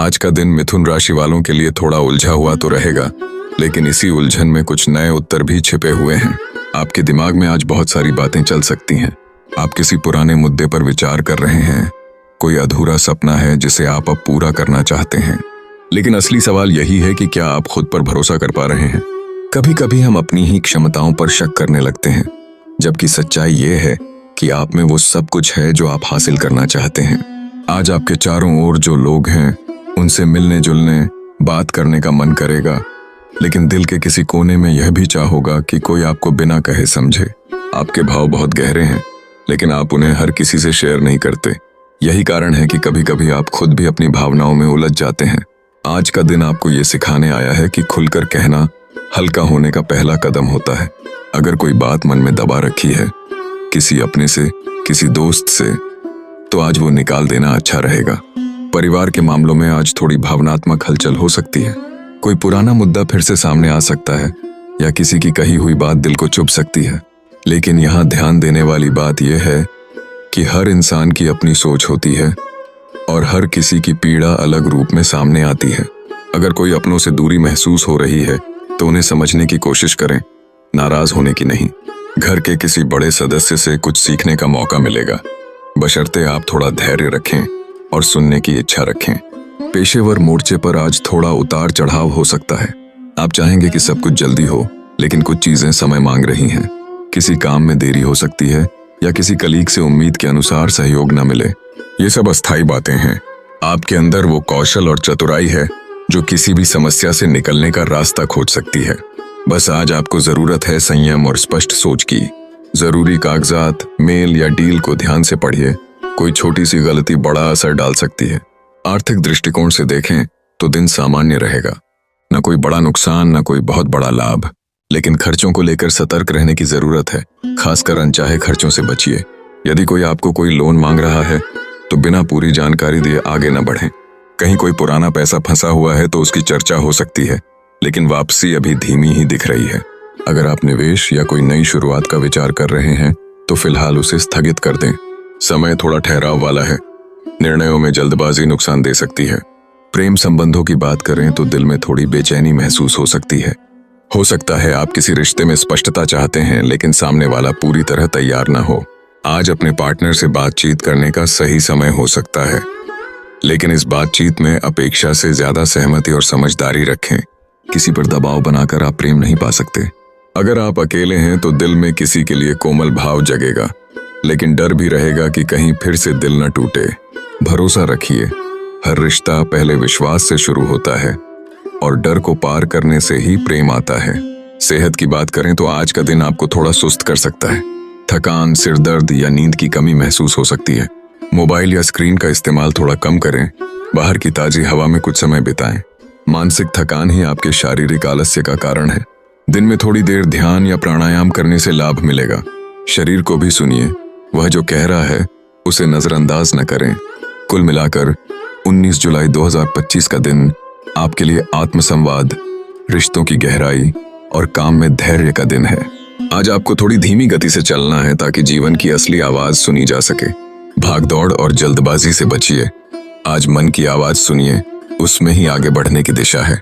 आज का दिन मिथुन राशि वालों के लिए थोड़ा उलझा हुआ तो रहेगा, लेकिन इसी उलझन में कुछ नए उत्तर भी छिपे हुए हैं। आपके दिमाग में आज बहुत सारी बातें चल सकती हैं। आप किसी पुराने मुद्दे पर विचार कर रहे हैं, कोई अधूरा सपना है जिसे आप अब पूरा करना चाहते हैं। लेकिन असली सवाल यही है कि क्या आप खुद पर भरोसा कर पा रहे हैं। कभी कभी हम अपनी ही क्षमताओं पर शक करने लगते हैं, जबकि सच्चाई ये है कि आप में वो सब कुछ है जो आप हासिल करना चाहते हैं। आज आपके चारों ओर जो लोग हैं, उनसे मिलने जुलने, बात करने का मन करेगा, लेकिन दिल के किसी कोने में यह भी चाह होगा कि कोई आपको बिना कहे समझे। आपके भाव बहुत गहरे हैं, लेकिन आप उन्हें हर किसी से शेयर नहीं करते। यही कारण है कि कभी कभी आप खुद भी अपनी भावनाओं में उलझ जाते हैं। आज का दिन आपको ये सिखाने आया है कि खुलकर कहना हल्का होने का पहला कदम होता है। अगर कोई बात मन में दबा रखी है, किसी अपने से, किसी दोस्त से, तो आज वो निकाल देना अच्छा रहेगा। परिवार के मामलों में आज थोड़ी भावनात्मक हलचल हो सकती है। कोई पुराना मुद्दा फिर से सामने आ सकता है या किसी की कही हुई बात दिल को चुभ सकती है। लेकिन यहाँ ध्यान देने वाली बात यह है कि हर इंसान की अपनी सोच होती है और हर किसी की पीड़ा अलग रूप में सामने आती है। अगर कोई अपनों से दूरी महसूस हो रही है तो उन्हें समझने की कोशिश करें, नाराज होने की नहीं। घर के किसी बड़े सदस्य से कुछ सीखने का मौका मिलेगा, बशर्ते आप थोड़ा धैर्य रखें और सुनने की इच्छा रखें। पेशेवर मोर्चे पर आज थोड़ा उतार चढ़ाव हो सकता है। आप चाहेंगे कि सब कुछ जल्दी हो, लेकिन कुछ चीजें समय मांग रही हैं। किसी काम में देरी हो सकती है या किसी कलीग से उम्मीद के अनुसार सहयोग न मिले। ये सब अस्थायी बातें हैं। आपके अंदर वो कौशल और चतुराई है जो किसी भी समस्या से निकलने का रास्ता खोज सकती है। बस आज आपको जरूरत है संयम और स्पष्ट सोच की। जरूरी कागजात, मेल या डील को ध्यान से पढ़िए। कोई छोटी सी गलती बड़ा असर डाल सकती है। आर्थिक दृष्टिकोण से देखें तो दिन सामान्य रहेगा। न कोई बड़ा नुकसान, न कोई बहुत बड़ा लाभ, लेकिन खर्चों को लेकर सतर्क रहने की जरूरत है। खासकर अनचाहे खर्चों से बचिए। यदि कोई आपको कोई लोन मांग रहा है तो बिना पूरी जानकारी दिए आगे न बढ़ें। कहीं कोई पुराना पैसा फंसा हुआ है तो उसकी चर्चा हो सकती है, लेकिन वापसी अभी धीमी ही दिख रही है। अगर आप निवेश या कोई नई शुरुआत का विचार कर रहे हैं तो फिलहाल उसे स्थगित कर दें। समय थोड़ा ठहराव वाला है। निर्णयों में जल्दबाजी नुकसान दे सकती है। प्रेम संबंधों की बात करें तो दिल में थोड़ी बेचैनी महसूस हो सकती है। हो सकता है आप किसी रिश्ते में स्पष्टता चाहते हैं, लेकिन सामने वाला पूरी तरह तैयार न हो। आज अपने पार्टनर से बातचीत करने का सही समय हो सकता है, लेकिन इस बातचीत में अपेक्षा से ज्यादा सहमति और समझदारी रखें। किसी पर दबाव बनाकर आप प्रेम नहीं पा सकते। अगर आप अकेले हैं तो दिल में किसी के लिए कोमल भाव जगेगा, लेकिन डर भी रहेगा कि कहीं फिर से दिल न टूटे। भरोसा रखिए, हर रिश्ता पहले विश्वास से शुरू होता है और डर को पार करने से ही प्रेम आता है। सेहत की बात करें तो आज का दिन आपको थोड़ा सुस्त कर सकता है। थकान, सिरदर्द या नींद की कमी महसूस हो सकती है। मोबाइल या स्क्रीन का इस्तेमाल थोड़ा कम करें। बाहर की ताजी हवा में कुछ समय बिताएं। मानसिक थकान ही आपके शारीरिक आलस्य का कारण है। दिन में थोड़ी देर ध्यान या प्राणायाम करने से लाभ मिलेगा। शरीर को भी सुनिए, वह जो कह रहा है उसे नजरअंदाज न करें। कुल मिलाकर 19 जुलाई 2025 का दिन आपके लिए आत्मसंवाद, रिश्तों की गहराई और काम में धैर्य का दिन है। आज आपको थोड़ी धीमी गति से चलना है ताकि जीवन की असली आवाज सुनी जा सके। भागदौड़ और जल्दबाजी से बचिए। आज मन की आवाज सुनिए, उसमें ही आगे बढ़ने की दिशा है।